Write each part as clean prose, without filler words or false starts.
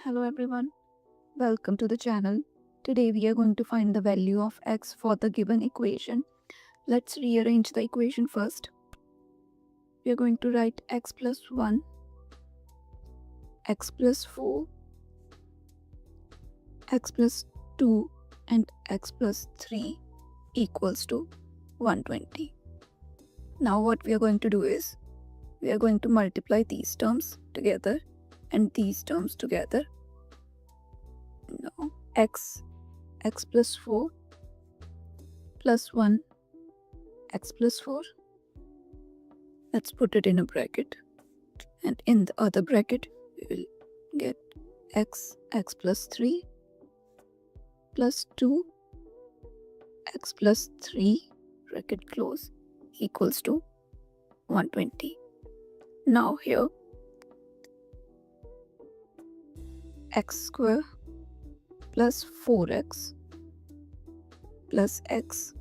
Hello everyone, welcome to the channel. Today we are going to find the value of x for the given equation. Let's rearrange the equation first. We are going to write x plus 1, x plus 4, x plus 2 and x plus 3 equals to 120. Now what we are going to do is, we are going to multiply these terms together and these terms together. Now x plus 4 plus 1 x plus 4. Let's put it in a bracket, and in the other bracket we will get x plus 3 plus 2 x plus 3 bracket close equals to 120. Now here x square plus 4x plus x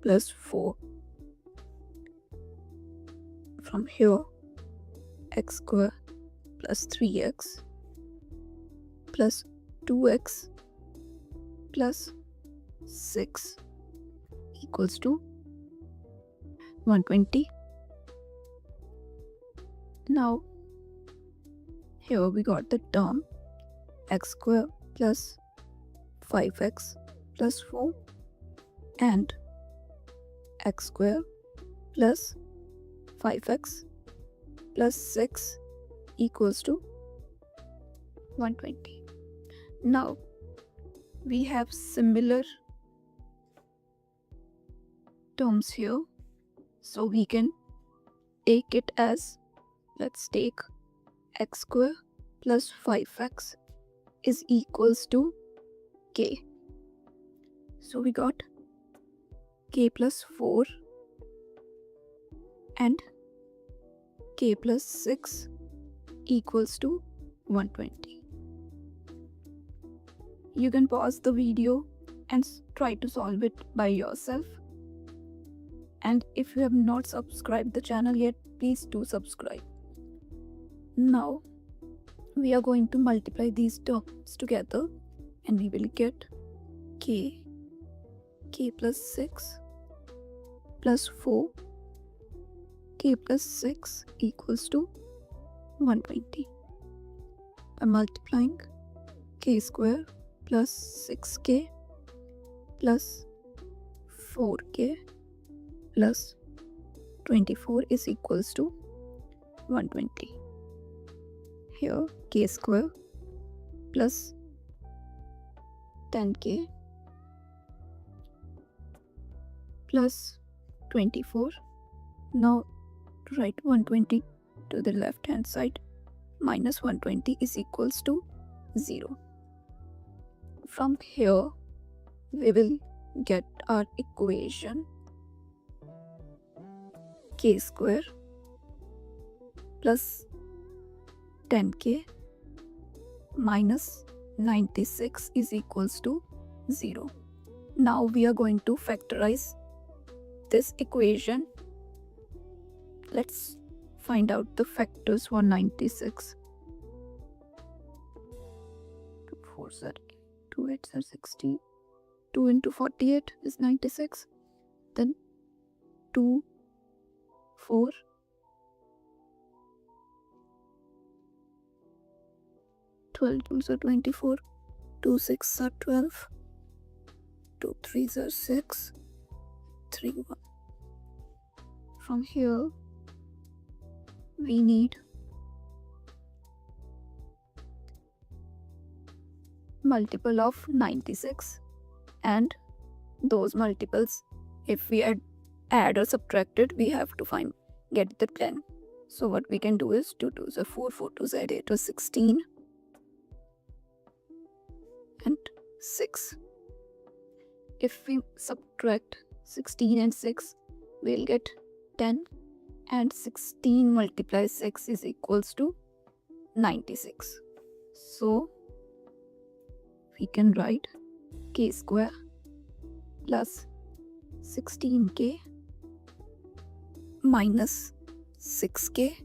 plus 4. From here x square plus 3x plus 2x plus 6 equals to 120. Now here we got the term x square plus 5x plus 4 and x square plus 5x plus 6 equals to 120. Now we have similar terms here, so we can take it as, let's take x square plus 5x is equals to k. So we got k plus 4 and k plus 6 equals to 120. You can pause the video and try to solve it by yourself. And if you have not subscribed the channel yet, please do subscribe. Now we are going to multiply these terms together and we will get k plus 6 plus 4 k plus 6 equals to 120. By multiplying k square plus 6k plus 4k plus 24 is equals to 120. Here k square plus 10k plus 24. Now to write 120 to the left hand side, minus 120 is equals to 0. From here we will get our equation k square plus 10k minus 96 is equals to 0. Now we are going to factorize this equation. Let's find out the factors for 96. 2 4s are 2 8s are 60. 2 into 48 is 96. Then 2 4 12 2s are 24. 2 6s are 12. 2 3s are 6. 3 1. From here we need multiple of 96, and those multiples, if we add or subtract it, we have to get the 10. So what we can do is 2 2s are 4, 4 2s are 8 or 16 and 6. If we subtract 16 and 6, we'll get 10, and 16 multiplies 6 is equals to 96. So we can write k square plus 16k minus 6k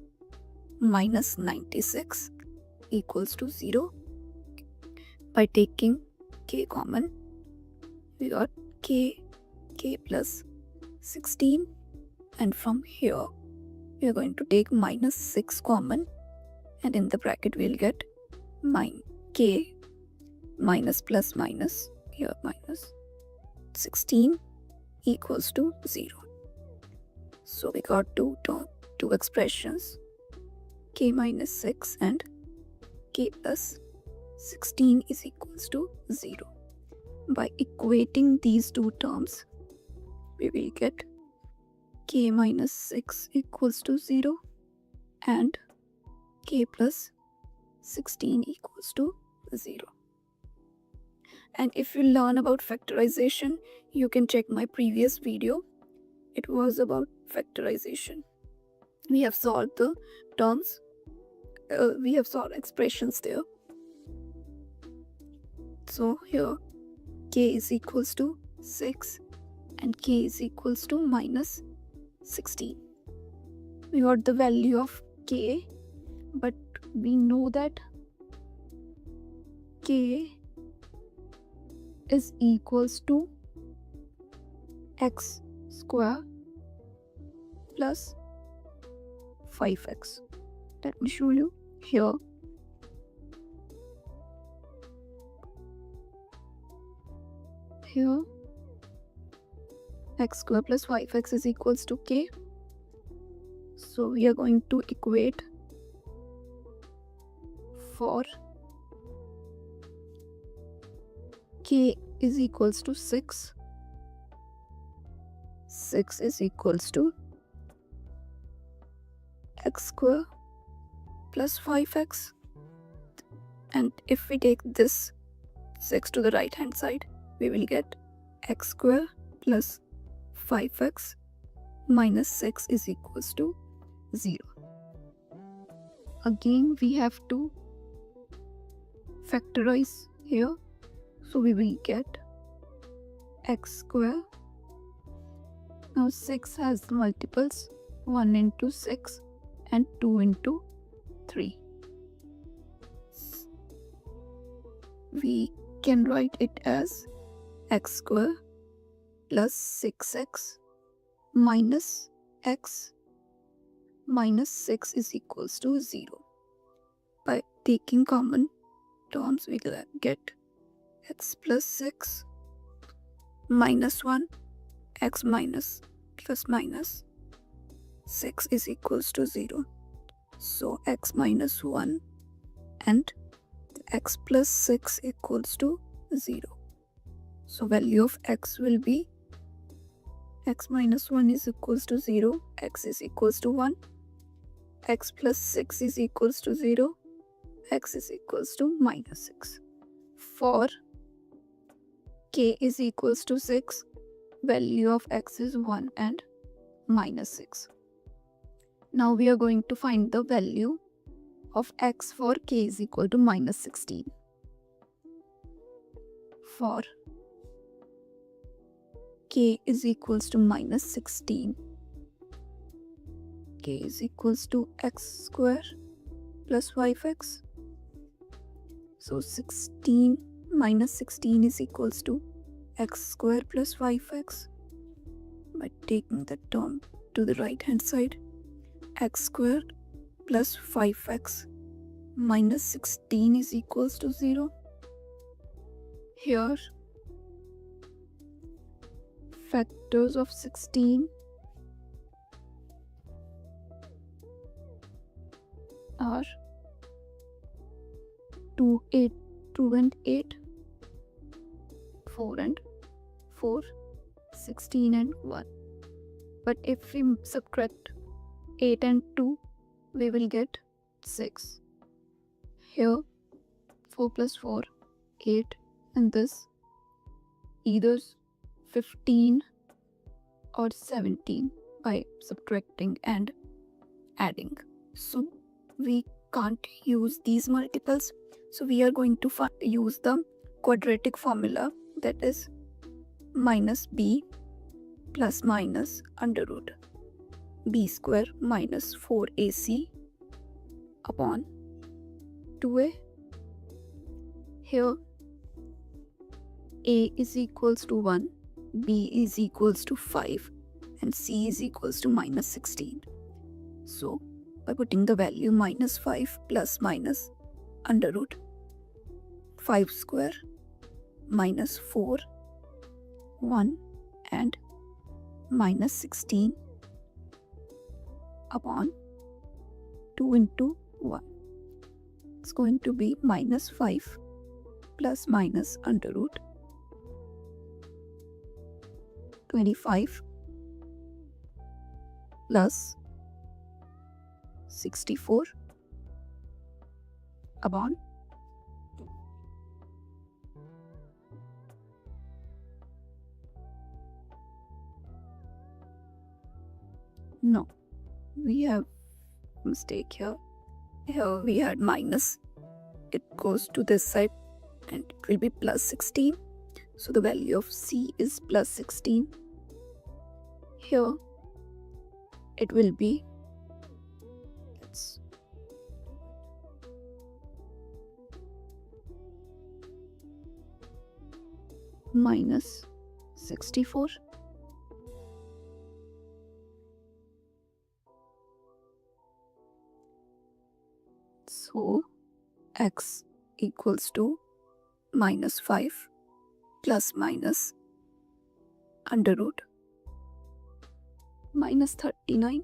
minus 96 equals to 0. By taking k common, we got k plus 16, and from here we are going to take minus 6 common, and in the bracket we'll get k minus plus minus, here minus 16 equals to 0. So we got two expressions, k minus 6 and k plus 16 is equals to 0. By equating these two terms, we will get k minus 6 equals to 0 and k plus 16 equals to 0. And if you learn about factorization, you can check my previous video. It was about factorization. We have solved the terms, we have solved expressions there. So here k is equals to 6 and k is equals to minus 16. We got the value of k, but we know that k is equals to x square plus 5x. Let me show you here. Here x square plus 5x is equals to k. So we are going to equate for k is equals to 6. 6 is equals to x square plus 5x. And if we take this 6 to the right hand side, we will get x square plus 5x minus 6 is equals to 0. Again, we have to factorize here. So we will get x square. Now 6 has multiples 1 into 6 and 2 into 3. We can write it as x square plus 6x minus x minus 6 is equals to 0. By taking common terms, we will get x plus 6 minus 1, x minus plus minus 6 is equals to 0. So x minus 1 and x plus 6 equals to 0. So value of x will be x minus 1 is equals to 0, x is equals to 1, x plus 6 is equals to 0, x is equals to minus 6. For k is equals to 6, value of x is 1 and minus 6. Now we are going to find the value of x for k is equal to minus 16. For k is equals to minus 16, k is equals to x square plus 5x. So 16 minus 16 is equals to x square plus 5x. By taking the term to the right hand side, x square plus 5x minus 16 is equals to 0. Here, factors of 16 are 2 and 8, 4 and 4, 16 and 1. But if we subtract 8 and 2, we will get 6. Here 4 plus 4, 8, and this either 15 or 17 by subtracting and adding. So we can't use these multiples. So we are going to use the quadratic formula, that is minus b plus minus under root b square minus 4ac upon 2a. Here A is equals to 1, B is equals to 5, and C is equals to minus 16. So, by putting the value minus 5 plus minus under root 5 square minus 4, 1 and minus 16 upon 2 into 1. It's going to be minus 5 plus minus under root 25 plus 64 upon 2. No, we have mistake here. Here we had minus. It goes to this side and it will be plus 16. So the value of C is plus 16. Here it will be minus 64. So x equals to minus 5 plus minus under root minus 39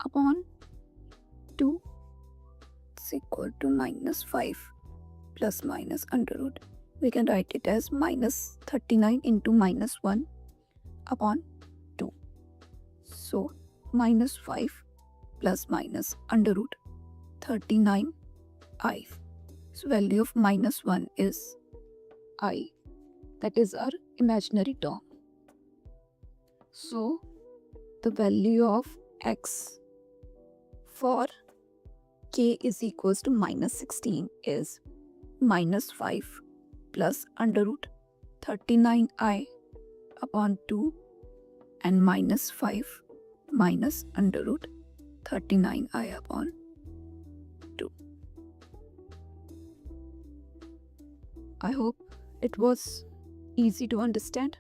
upon 2 is equal to minus 5 plus minus under root. We can write it as minus 39 into minus 1 upon 2. So minus 5 plus minus under root 39i. So value of minus 1 is I. That is our imaginary term. So the value of x for k is equals to minus 16 is minus 5 plus under root 39i upon 2 and minus 5 minus under root 39i upon 2. I hope it was easy to understand.